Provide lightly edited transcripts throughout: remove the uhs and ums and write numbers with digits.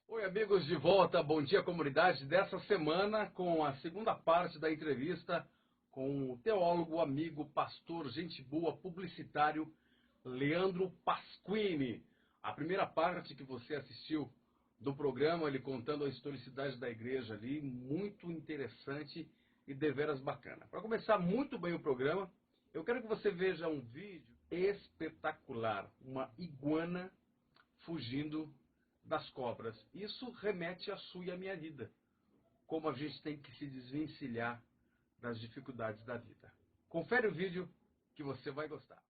Oi, amigos, de volta. Bom dia, comunidade. Dessa semana, com a segunda parte da entrevista com o teólogo, amigo, pastor, gente boa, publicitário, Leandro Pasquini. A primeira parte que você assistiu do programa, ele contando a historicidade da igreja ali, muito interessante e deveras bacana. Para começar muito bem o programa, eu quero que você veja um vídeo espetacular, uma iguana fugindo das cobras. Isso remete à sua e à minha vida. Como a gente tem que se desvencilhar das dificuldades da vida. Confere o vídeo que você vai gostar.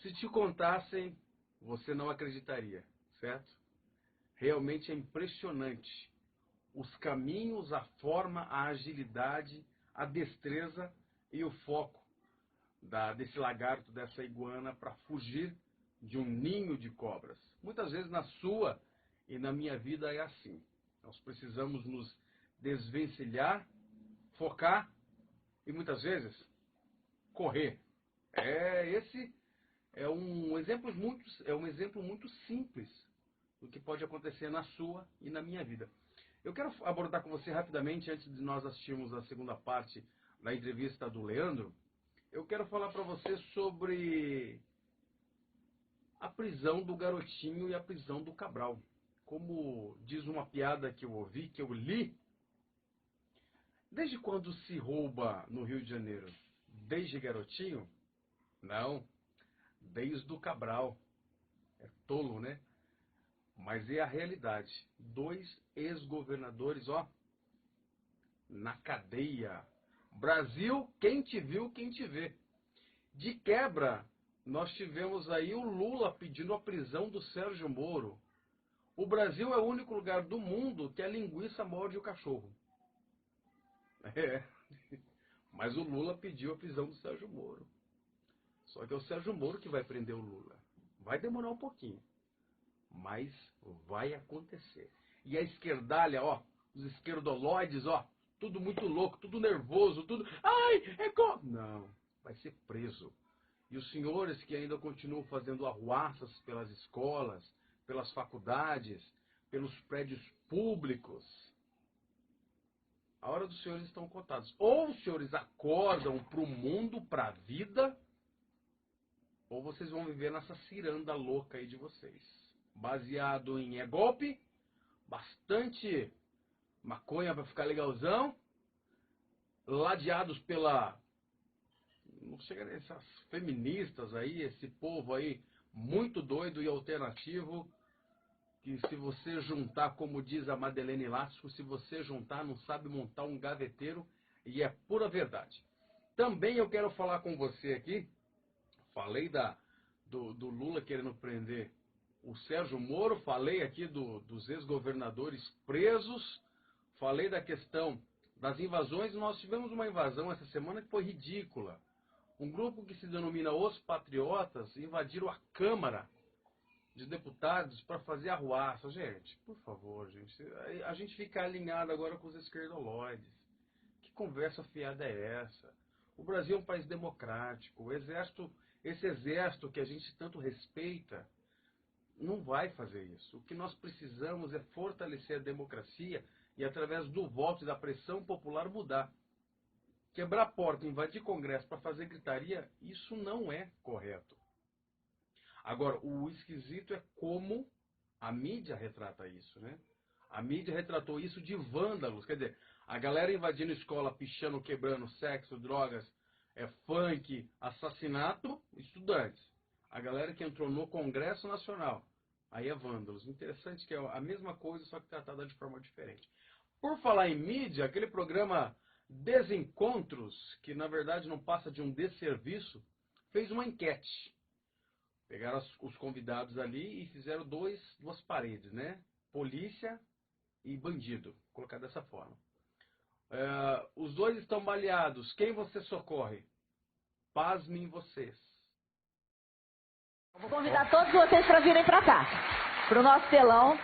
Se te contassem, você não acreditaria, certo? Realmente é impressionante. Os caminhos, a forma, a agilidade, a destreza e o foco desse lagarto, dessa iguana, para fugir de um ninho de cobras. Muitas vezes na sua e na minha vida é assim. Nós precisamos nos desvencilhar, focar e muitas vezes correr. Esse é um exemplo muito simples do que pode acontecer na sua e na minha vida. Eu quero abordar com você rapidamente, antes de nós assistirmos a segunda parte da entrevista do Leandro, eu quero falar para você sobre a prisão do garotinho e a prisão do Cabral. Como diz uma piada que eu ouvi, que eu li, desde quando se rouba no Rio de Janeiro? Desde garotinho? Não, desde o Cabral. É tolo, né? Mas é a realidade. Dois ex-governadores, ó, na cadeia. Brasil, quem te viu, quem te vê. De quebra, nós tivemos aí o Lula pedindo a prisão do Sérgio Moro. O Brasil é o único lugar do mundo que a linguiça morde o cachorro. É. Mas o Lula pediu a prisão do Sérgio Moro. Só que é o Sérgio Moro que vai prender o Lula. Vai demorar um pouquinho, mas vai acontecer. E a esquerdalha, ó, os esquerdoloides, ó, tudo muito louco, tudo nervoso, tudo... Ai, é como... Não, vai ser preso. E os senhores que ainda continuam fazendo arruaças pelas escolas, pelas faculdades, pelos prédios públicos, a hora dos senhores estão contados. Ou os senhores acordam para o mundo, para a vida, ou vocês vão viver nessa ciranda louca aí de vocês. Baseado em golpe, bastante maconha para ficar legalzão, ladeados pela... Não chega nessas feministas aí, esse povo aí muito doido e alternativo, que se você juntar, como diz a Madeleine Elástico, se você juntar não sabe montar um gaveteiro, e é pura verdade. Também eu quero falar com você aqui, falei do Lula querendo prender o Sérgio Moro, falei aqui dos ex-governadores presos, falei da questão das invasões. Nós tivemos uma invasão essa semana que foi ridícula. Um grupo que se denomina Os Patriotas invadiram a Câmara de Deputados para fazer arruaça. Gente, por favor, gente. A gente fica alinhado agora com os esquerdoloides. Que conversa fiada é essa? O Brasil é um país democrático. O exército, esse exército que a gente tanto respeita, não vai fazer isso. O que nós precisamos é fortalecer a democracia e, através do voto e da pressão popular, mudar. quebrar a porta, invadir Congresso para fazer gritaria, isso não é correto. Agora, o esquisito é como a mídia retrata isso, né? A mídia retratou isso de vândalos, quer dizer, a galera invadindo escola, pichando, quebrando, sexo, drogas, funk, assassinato, estudantes. A galera que entrou no Congresso Nacional, aí é vândalos. Interessante que é a mesma coisa, só que tratada de forma diferente. Por falar em mídia, aquele programa Desencontros, que na verdade não passa de um desserviço, fez uma enquete. Pegaram os convidados ali e fizeram duas paredes, né? Polícia e bandido, vou colocar dessa forma. Os dois estão baleados, quem você socorre? Pasmem vocês. Vou convidar todos vocês para virem para cá, para o nosso telão.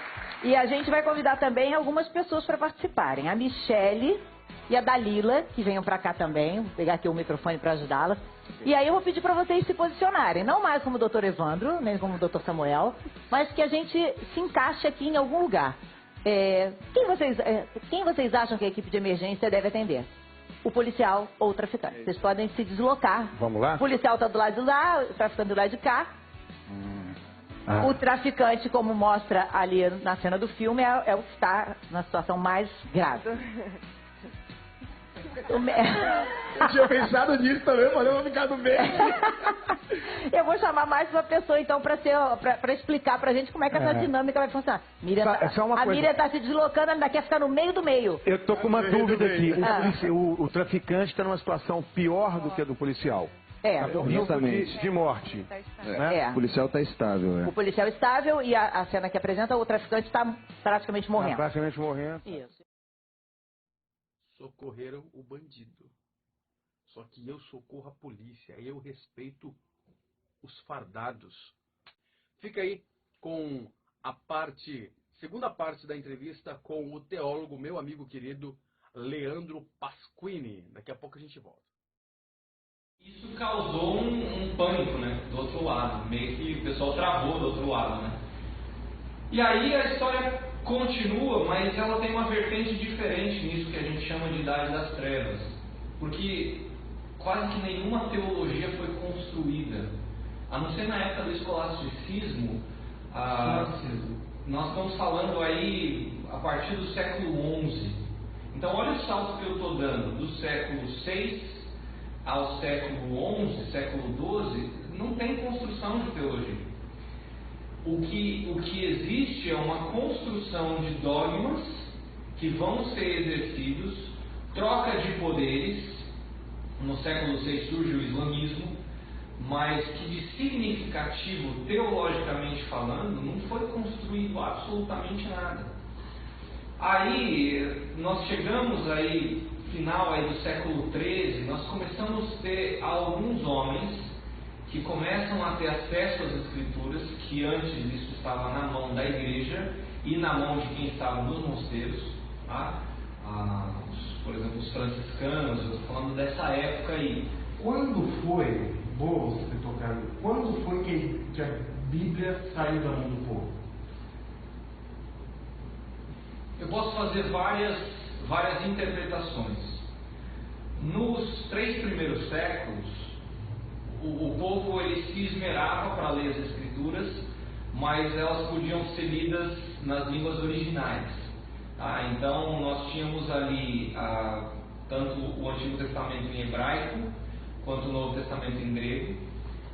E a gente vai convidar também algumas pessoas para participarem. A Michele e a Dalila, que venham para cá também. Vou pegar aqui o microfone para ajudá-las. E aí eu vou pedir para vocês se posicionarem. Não mais como o Dr. Evandro, nem como o Dr. Samuel, mas que a gente se encaixe aqui em algum lugar. Quem vocês acham que a equipe de emergência deve atender? O policial ou o traficante? Vocês podem se deslocar. Vamos lá? O policial está do lado de lá, o traficante do lado de cá. O traficante, como mostra ali na cena do filme, é o que está na situação mais grave. Eu tinha pensado nisso também, mas eu vou ficar no meio. Eu vou chamar mais uma pessoa, então, para explicar pra gente como é que essa dinâmica vai funcionar. A Miriam está se deslocando, ainda quer ficar no meio do meio. Eu tô com uma dúvida aqui. O traficante está numa situação pior do que a do policial. Justamente. De morte. O policial está estável. O policial estável e a cena que apresenta, o traficante está praticamente morrendo. Praticamente morrendo. Isso. Socorreram o bandido. Só que eu socorro a polícia, eu respeito os fardados. Fica aí com a segunda parte da entrevista com o teólogo, meu amigo querido, Leandro Pasquini. Daqui a pouco a gente volta. Isso causou um pânico, né, do outro lado, meio que o pessoal travou do outro lado, né. E aí a história continua, mas ela tem uma vertente diferente nisso que a gente chama de Idade das Trevas, porque quase que nenhuma teologia foi construída, a não ser na época do escolasticismo. Nós estamos falando aí a partir do século XI. Então olha o salto que eu estou dando, do século VI ao século XI, século XII, não tem construção de teologia. O que existe é uma construção de dogmas que vão ser exercidos, troca de poderes. No século VI surge o islamismo, mas que de significativo, teologicamente falando, não foi construído absolutamente nada. Aí, nós chegamos aí, final aí do século XIII, nós começamos a ter alguns homens que começam a ter acesso às escrituras, que antes isso estava na mão da igreja e na mão de quem estava nos mosteiros, tá? Por exemplo, os franciscanos. Eu estou falando dessa época aí. Quando foi, boa você ter tocado, quando foi que a Bíblia saiu da mão do povo? Eu posso fazer várias interpretações. Nos 3 primeiros séculos, o povo ele se esmerava para ler as escrituras, mas elas podiam ser lidas nas línguas originais. Então nós tínhamos ali tanto o Antigo Testamento em hebraico quanto o Novo Testamento em grego.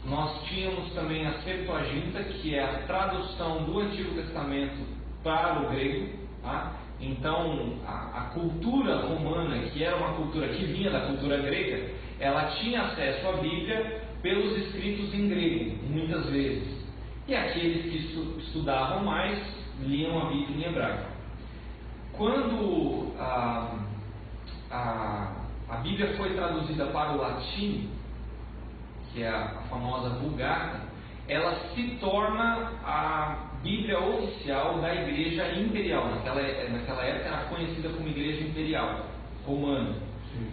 Nós tínhamos também a Septuaginta, que é a tradução do Antigo Testamento para o grego. Então a cultura romana, que era uma cultura que vinha da cultura grega, ela tinha acesso à Bíblia pelos escritos em grego, muitas vezes. E aqueles que estudavam mais liam a Bíblia em hebraico. Quando a Bíblia foi traduzida para o latim, que é a famosa Vulgata, ela se torna a Bíblia oficial da Igreja Imperial. Naquela época era conhecida como Igreja Imperial Romana. Sim.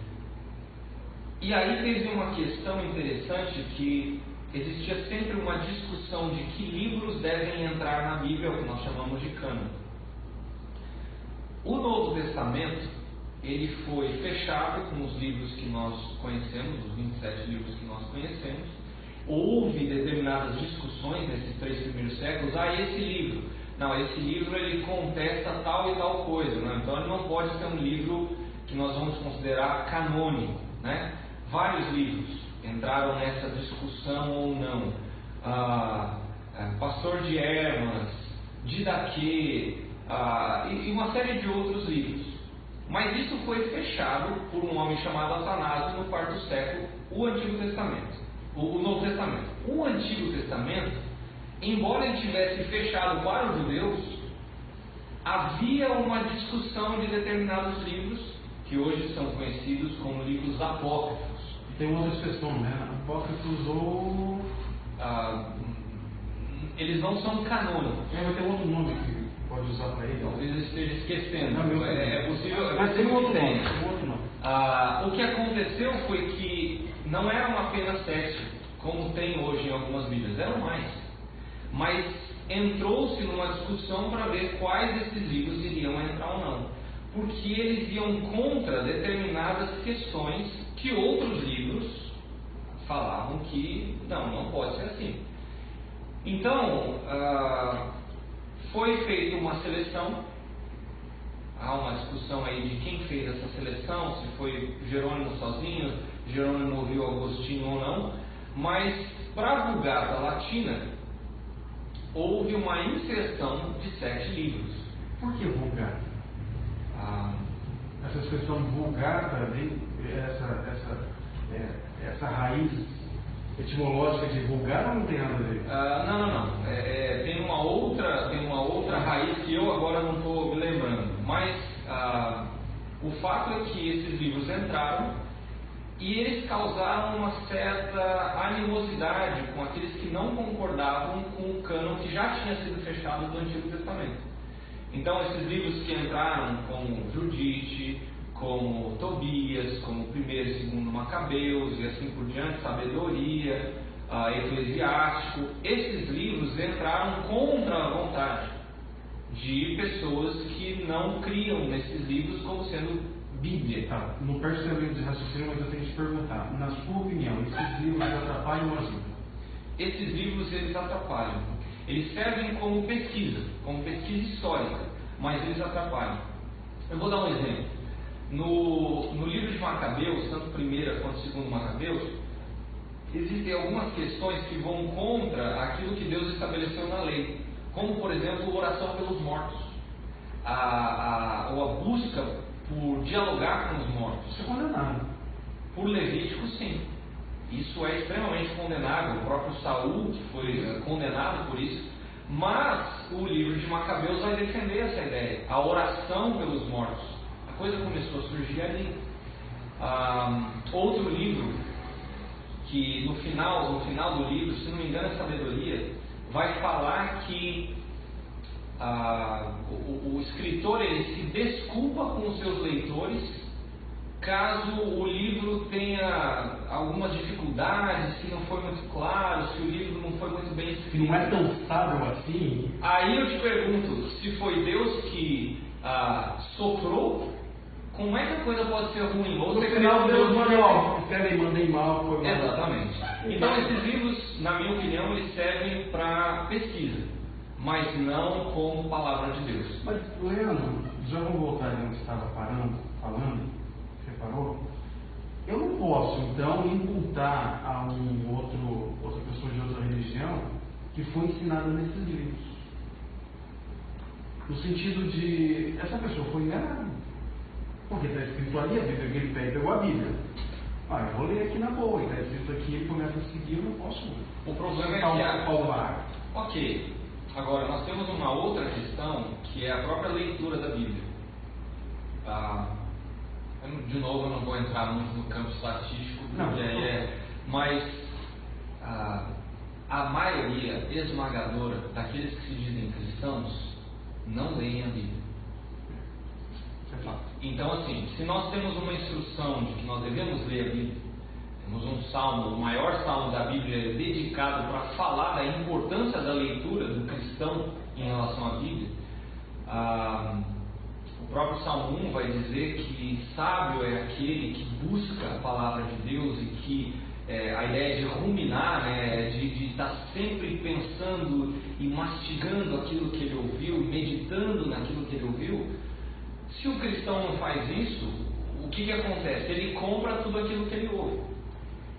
E aí teve uma questão interessante, que existia sempre uma discussão de que livros devem entrar na Bíblia, o que nós chamamos de cânon. O Novo Testamento, ele foi fechado com os livros que nós conhecemos, os 27 livros que nós conhecemos. Houve determinadas discussões nesses 3 primeiros séculos. Esse livro, não, esse livro ele contesta tal e tal coisa, né? Então ele não pode ser um livro que nós vamos considerar canônico, né? Vários livros entraram nessa discussão ou não. Pastor de Hermas, Didaquê, e uma série de outros livros. Mas isso foi fechado por um homem chamado Atanásio no 4º século, o Antigo Testamento, o Novo Testamento. O Antigo Testamento, embora ele tivesse fechado para os judeus, havia uma discussão de determinados livros que hoje são conhecidos como livros apócrifos. E tem uma outra questão, né? Apócrifos ou... eles não são canônicos. Vai ter outro nome que pode usar para ele. Talvez eu esteja esquecendo. Não, é possível. Mas tem um outro nome. O que aconteceu foi que não eram apenas 7, como tem hoje em algumas Bíblias, eram mais. Mas entrou-se numa discussão para ver quais desses livros iriam entrar ou não. Porque eles iam contra determinadas questões que outros livros falavam que não pode ser assim. Então, foi feita uma seleção. Há uma discussão aí de quem fez essa seleção, se foi Jerônimo sozinho, Jerônimo ouviu Agostinho ou não, mas para a Vulgata Latina houve uma inserção de 7 livros. Por que Vulgata? Essa expressão Vulgata vem essa raiz etimológica de vulgar ou não tem nada a ver? Não. Tem uma outra raiz que eu agora não estou me lembrando. Mas o fato é que esses livros entraram e eles causaram uma certa animosidade com aqueles que não concordavam com o cânon que já tinha sido fechado do Antigo Testamento. Então esses livros que entraram, como Judite, como Tobias, como 1º e 2º Macabeus e assim por diante, Sabedoria, Eclesiástico, esses livros entraram contra a vontade de pessoas que não criam nesses livros como sendo Bíblia. Não percebo o de raciocínio, mas eu tenho que te perguntar, na sua opinião, esses livros atrapalham ou ajudam? Esses livros eles atrapalham. Eles servem como pesquisa histórica, mas eles atrapalham. Eu vou dar um exemplo. No livro de Macabeus, tanto 1º quanto 2º Macabeus, existem algumas questões que vão contra aquilo que Deus estabeleceu na lei, como por exemplo a oração pelos mortos, ou a busca por dialogar com os mortos. Isso é condenado. Por Levítico, sim. Isso é extremamente condenável. O próprio Saul foi condenado por isso. Mas o livro de Macabeus vai defender essa ideia, a oração pelos mortos. A coisa começou a surgir ali. Outro livro que no final do livro, se não me engano, é Sabedoria, vai falar que o escritor ele se desculpa com os seus leitores caso o livro tenha algumas dificuldades, se não foi muito claro, se o livro não foi muito bem escrito. Não é tão sábio assim. Aí eu te pergunto, se foi Deus que soprou, como é que a coisa pode ser ruim? Ou no final Deus mandei mal, foi mal. Exatamente. Então esses livros, na minha opinião, eles servem para pesquisa, mas não como palavra de Deus. Mas, Leandro, já vou voltar onde você estava falando, você parou? Eu não posso, então, imputar a outra pessoa de outra religião que foi ensinada nesses livros. No sentido de, essa pessoa foi enganada. Porque está escrito ali, a Bíblia que ele pegou a Bíblia. Eu vou ler aqui na boa, está escrito aqui, ele começa a seguir, eu não posso. O problema é que Ok, agora nós temos uma outra questão que é a própria leitura da Bíblia. De novo, eu não vou entrar muito no campo estatístico, mas a maioria esmagadora daqueles que se dizem cristãos não leem a Bíblia. Então, assim, se nós temos uma instrução de que nós devemos ler a Bíblia, temos um salmo, o maior salmo da Bíblia dedicado para falar da importância da leitura do cristão em relação à Bíblia, próprio Salmo 1 vai dizer que sábio é aquele que busca a palavra de Deus e que a ideia de ruminar, né, de estar sempre pensando e mastigando aquilo que ele ouviu, meditando naquilo que ele ouviu. Se o cristão não faz isso, o que acontece? Ele compra tudo aquilo que ele ouve.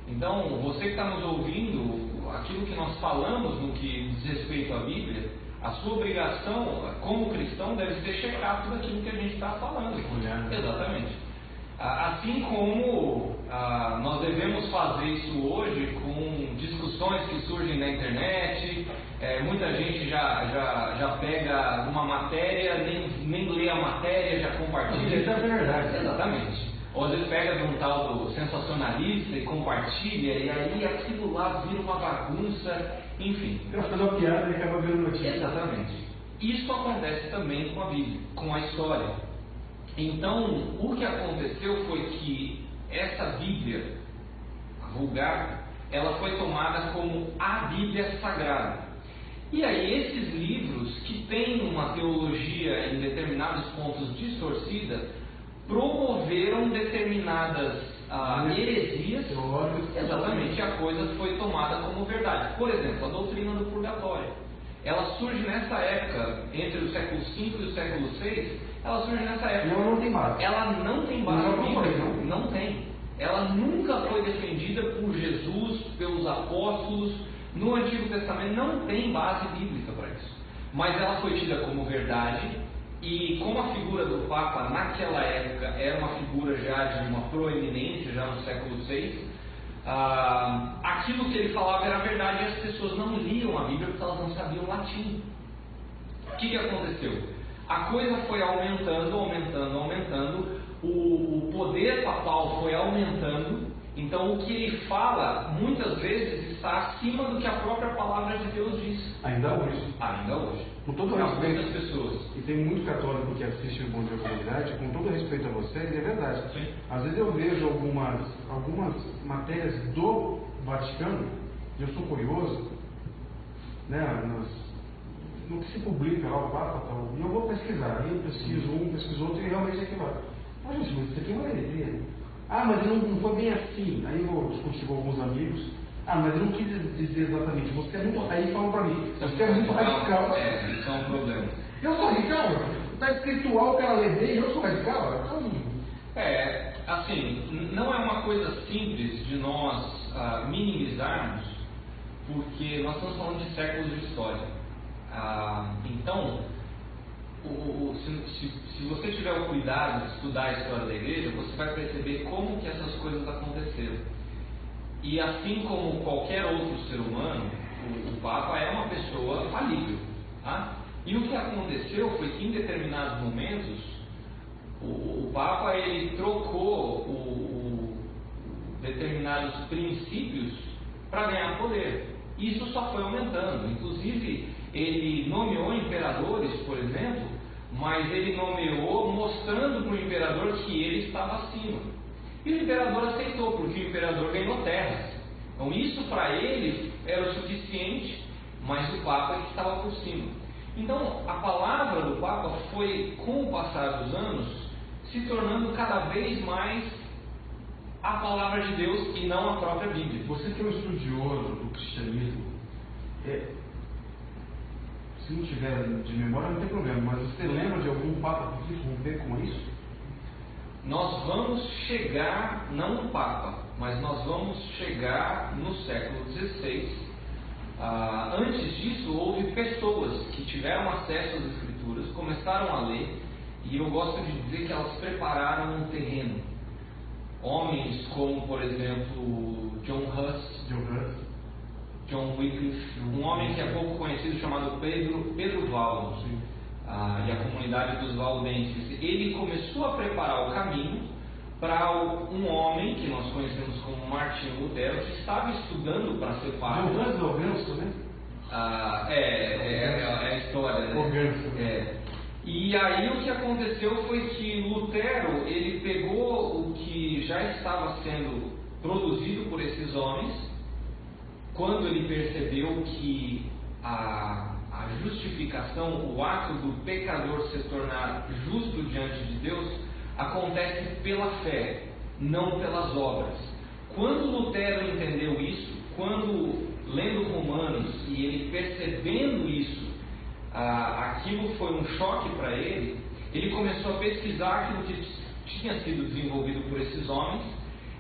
Então, você que está nos ouvindo, aquilo que nós falamos no que diz respeito à Bíblia, a sua obrigação como cristão deve ser checar tudo aquilo que a gente está falando. Exatamente. Assim como nós devemos fazer isso hoje com discussões que surgem na internet, muita gente já pega uma matéria, nem lê a matéria, já compartilha. Isso é verdade. Exatamente. Ou às vezes pega de um tal do sensacionalista e compartilha, e aí aquilo lá vira uma bagunça, enfim. Eu fazer uma piada e acaba vendo notícia. Exatamente. Isso acontece também com a Bíblia, com a história. Então, o que aconteceu foi que essa Bíblia, a Vulgata, ela foi tomada como a Bíblia Sagrada. E aí esses livros, que têm uma teologia em determinados pontos distorcida, promoveram determinadas heresias, exatamente, e a coisa foi tomada como verdade. Por exemplo, a doutrina do purgatório. Ela surge nessa época, entre o século V e o século VI, ela surge nessa época. E ela não tem base. Ela não tem base bíblica, não tem. Ela nunca foi defendida por Jesus, pelos apóstolos. No Antigo Testamento não tem base bíblica para isso. Mas ela foi tida como verdade, e como a figura do Papa naquela época era uma figura já de uma proeminência, já no século VI, aquilo que ele falava era verdade, e as pessoas não liam a Bíblia porque elas não sabiam latim. O que aconteceu? A coisa foi aumentando, o poder papal foi aumentando, então o que ele fala muitas vezes está acima do que a própria palavra de Deus diz. Ainda hoje. Ainda hoje. Com todo Para respeito, muitas pessoas. E tem muito católico que assiste o Bom Dia Comunidade, com todo respeito a vocês, é verdade. Sim. Às vezes eu vejo algumas matérias do Vaticano, e eu sou curioso, né, no que se publica lá, o Papa tal, e eu vou pesquisar, aí eu pesquiso um, pesquiso outro, e realmente é aquilo lá. Mas gente, mas isso aqui é uma heresia. Mas não foi bem assim. Aí eu vou discutir com alguns amigos. Mas eu não quis dizer exatamente. Você é muito. Aí falam pra mim, você é muito radical. Isso é um problema. Eu sou radical? Está escritual, o cara lê bem, eu sou radical? Assim, não é uma coisa simples de nós minimizarmos, porque nós estamos falando de séculos de história. Então, se você tiver o cuidado de estudar a história da igreja, você vai perceber como que essas coisas aconteceram. E assim como qualquer outro ser humano, o Papa é uma pessoa falível. Tá? E o que aconteceu foi que em determinados momentos, o Papa ele trocou determinados princípios para ganhar poder. Isso só foi aumentando. Inclusive, ele nomeou imperadores, por exemplo, mas ele nomeou mostrando para o imperador que ele estava acima. E o imperador aceitou, porque o imperador ganhou terras. Então isso para ele era o suficiente, mas o Papa que estava por cima. Então a palavra do Papa foi, com o passar dos anos, se tornando cada vez mais a palavra de Deus e não a própria Bíblia. Você que é um estudioso do cristianismo, se não tiver de memória não tem problema, mas você lembra de algum Papa que quis romper com isso? Nós vamos chegar, não no Papa, mas nós vamos chegar no século XVI. Antes disso, houve pessoas que tiveram acesso às Escrituras, começaram a ler, e eu gosto de dizer que elas prepararam um terreno. Homens como, por exemplo, John Huss, John Wycliffe, um homem que é pouco conhecido chamado Pedro Valens, e a comunidade dos valdenses. Ele começou a preparar o caminho para um homem que nós conhecemos como Martinho Lutero, que estava estudando para ser papa. John Huss é o Ganso, né? É a história, né? E aí o que aconteceu foi que Lutero, ele pegou o que já estava sendo produzido por esses homens, quando ele percebeu que a a justificação, o ato do pecador se tornar justo diante de Deus, acontece pela fé, não pelas obras. Quando Lutero entendeu isso, quando lendo Romanos e ele percebendo isso, aquilo foi um choque para ele, ele começou a pesquisar aquilo que tinha sido desenvolvido por esses homens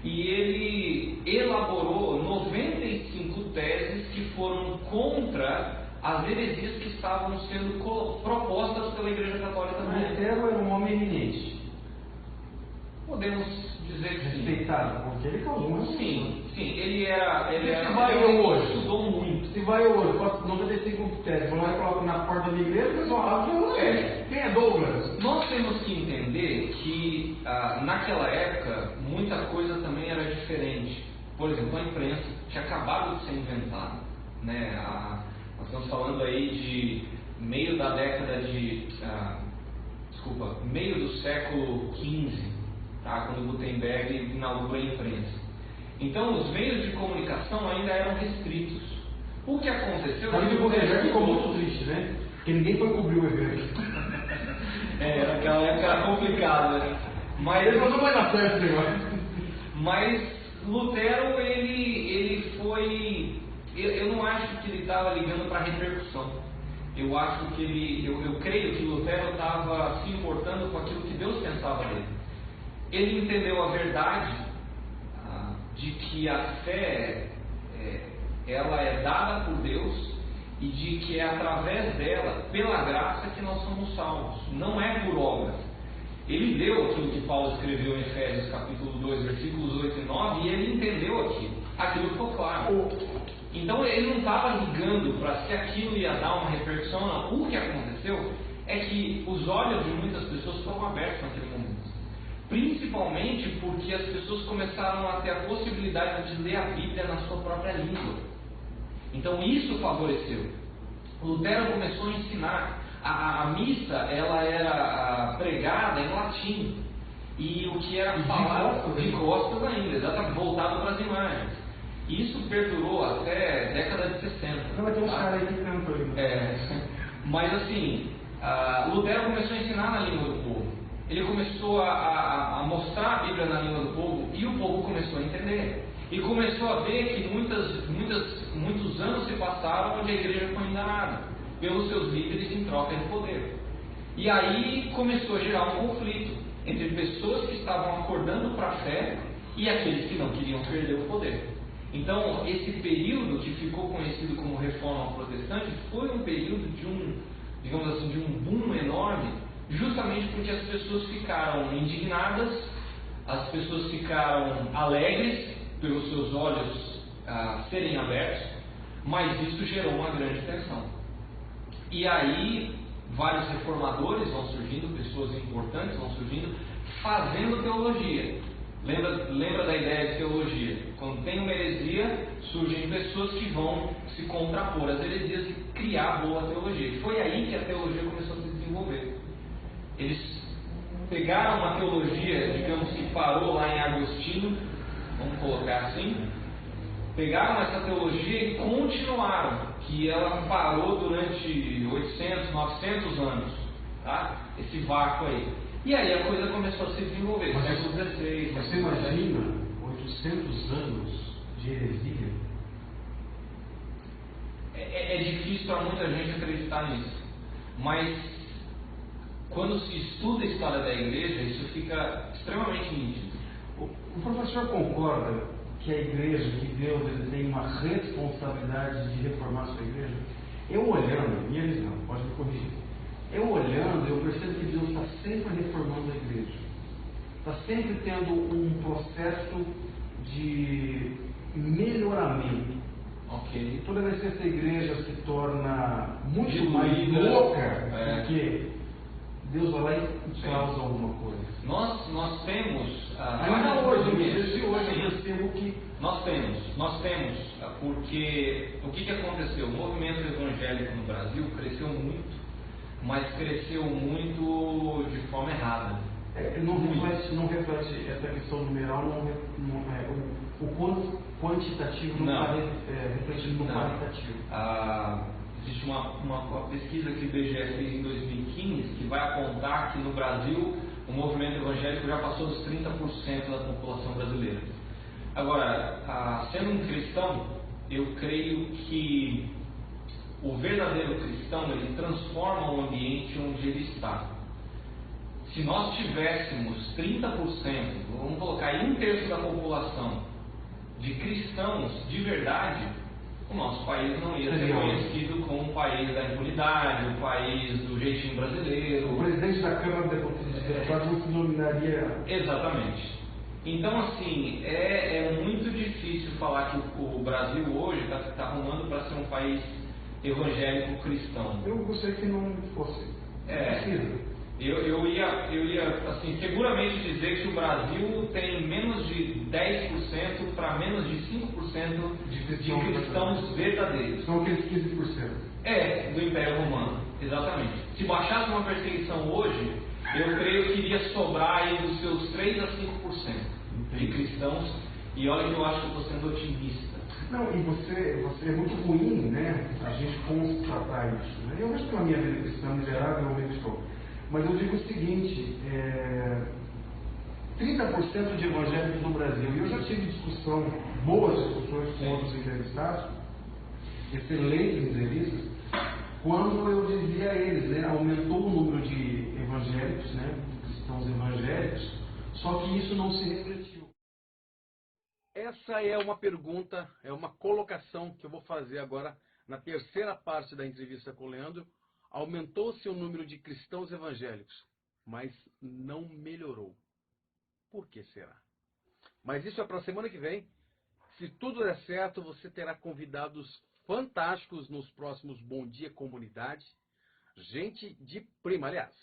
e ele elaborou 95 teses que foram contra as heresias que estavam sendo propostas pela Igreja Católica no momento. Lutero era um homem eminente. Podemos dizer que sim. Respeitado, porque ele causou uma Sim, ele estudou muito. Se vai hoje, 95 teses, vão lá e coloca na porta da igreja, o pessoal acha que não é. Quem é Douglas? Nós temos que entender que naquela época muita coisa também era diferente. Por exemplo, a imprensa tinha acabado de ser inventada, né? Nós estamos falando aí de meio da década de meio do século XV, tá? Quando Gutenberg inaugurou a imprensa. Então os meios de comunicação ainda eram restritos. O que aconteceu? O Gutenberg ficou muito triste, né? Porque ninguém foi cobrir o evento. Naquela época era complicado, né? Mas ele não vai dar certo, negócio. Mas Lutero, ele foi... Eu não acho que ele estava ligando para a repercussão. Eu acho que eu creio que Lutero estava se importando com aquilo que Deus pensava dele. Ele entendeu a verdade de que a fé ela é dada por Deus e de que é através dela, pela graça, que nós somos salvos. Não é por obras. Ele deu aquilo que Paulo escreveu em Efésios capítulo 2, versículos 8 e 9, e ele entendeu aquilo. Aquilo ficou claro. Então ele não estava ligando para se aquilo ia dar uma repercussão, não. O que aconteceu é que os olhos de muitas pessoas foram abertos naquele momento. Principalmente porque as pessoas começaram a ter a possibilidade de ler a Bíblia na sua própria língua. Então isso favoreceu. Lutero começou a ensinar. A missa ela era pregada em latim. E o que era falado de costas ainda, exatamente, voltado para as imagens. Isso perdurou até a década de 60. Não vai ter um cara aí que cantou. Mas assim, Lutero começou a ensinar na língua do povo. Ele começou a mostrar a Bíblia na língua do povo e o povo começou a entender. E começou a ver que muitos anos se passaram onde a igreja foi enganada pelos seus líderes em troca de poder. E aí começou a gerar um conflito entre pessoas que estavam acordando para a fé e aqueles que não queriam perder o poder. Então, esse período que ficou conhecido como Reforma Protestante foi um período de um boom enorme, justamente porque as pessoas ficaram indignadas, as pessoas ficaram alegres pelos seus olhos serem abertos, mas isso gerou uma grande tensão. E aí, vários reformadores vão surgindo, pessoas importantes vão surgindo, fazendo teologia. Lembra da ideia de teologia? Quando tem uma heresia, surgem pessoas que vão se contrapor às heresias e criar boa teologia. E foi aí que a teologia começou a se desenvolver. Eles pegaram uma teologia, digamos que parou lá em Agostinho, vamos colocar assim, pegaram essa teologia e continuaram, que ela parou durante 800, 900 anos, tá? Esse vácuo aí. E aí a coisa começou a se desenvolver. Mas você imagina 800 anos de heresia? É difícil para muita gente acreditar nisso. Mas quando se estuda a história da igreja, isso fica extremamente nítido. O professor concorda que a igreja, que Deus, ele tem uma responsabilidade de reformar a sua igreja? Eu olhando, minha visão, pode me corrigir. Eu olhando, eu percebo que Deus está sempre reformando a igreja. Está sempre tendo um processo de melhoramento. Ok. Toda vez que essa igreja se torna muito mais louca, porque Deus vai lá e causa alguma coisa. Nós temos... Ainda hoje, eu percebo que... Nós temos, porque o que aconteceu? O movimento evangélico no Brasil cresceu muito, mas cresceu muito de forma errada. Não reflete essa questão numeral, o quantitativo não está refletindo no qualitativo. existe uma pesquisa que o IBGE fez em 2015 que vai apontar que no Brasil o movimento evangélico já passou dos 30% da população brasileira. Agora, sendo um cristão, eu creio que o verdadeiro cristão, ele transforma o ambiente onde ele está. Se nós tivéssemos 30%, vamos colocar aí 1/3 da população de cristãos de verdade, o nosso país não ia ser conhecido como o país da impunidade, o país do jeitinho brasileiro. O presidente da Câmara de Deputados não se denominaria... Exatamente. Então, assim, é muito difícil falar que o Brasil hoje está arrumando para ser um país evangélico cristão. Eu gostaria que não fosse. Eu ia assim, seguramente dizer que o Brasil tem menos de 10% para menos de 5% de cristãos verdadeiros. São aqueles 15%. Do Império Romano, exatamente. Se baixasse uma perseguição hoje, eu creio que iria sobrar aí dos seus 3 a 5% de cristãos. E olha que eu acho que eu estou sendo otimista. Não, e você é muito ruim, né? A gente constatar isso. Né? Eu acho que pela minha vida cristã, em geral, eu realmente estou. Mas eu digo o seguinte, 30% de evangélicos no Brasil, e eu já tive boas discussões com outros entrevistados, excelentes entrevistas, quando eu dizia a eles, né, aumentou o número de evangélicos, né, cristãos evangélicos, só que isso não se refletiu. Essa é uma pergunta, é uma colocação que eu vou fazer agora na terceira parte da entrevista com o Leandro. Aumentou-se o número de cristãos evangélicos, mas não melhorou. Por que será? Mas isso é para a semana que vem. Se tudo der certo, você terá convidados fantásticos nos próximos Bom Dia Comunidade. Gente de prima, aliás,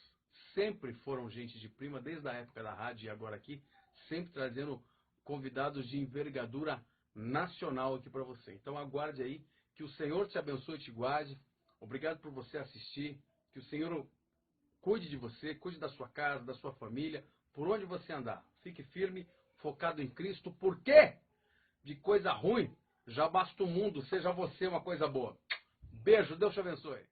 sempre foram gente de prima, desde a época da rádio e agora aqui, sempre trazendo convidados de envergadura nacional aqui para você. Então aguarde aí, que o Senhor te abençoe e te guarde. Obrigado por você assistir, que o Senhor cuide de você, cuide da sua casa, da sua família, por onde você andar. Fique firme, focado em Cristo, porque de coisa ruim já basta o mundo, seja você uma coisa boa. Beijo, Deus te abençoe.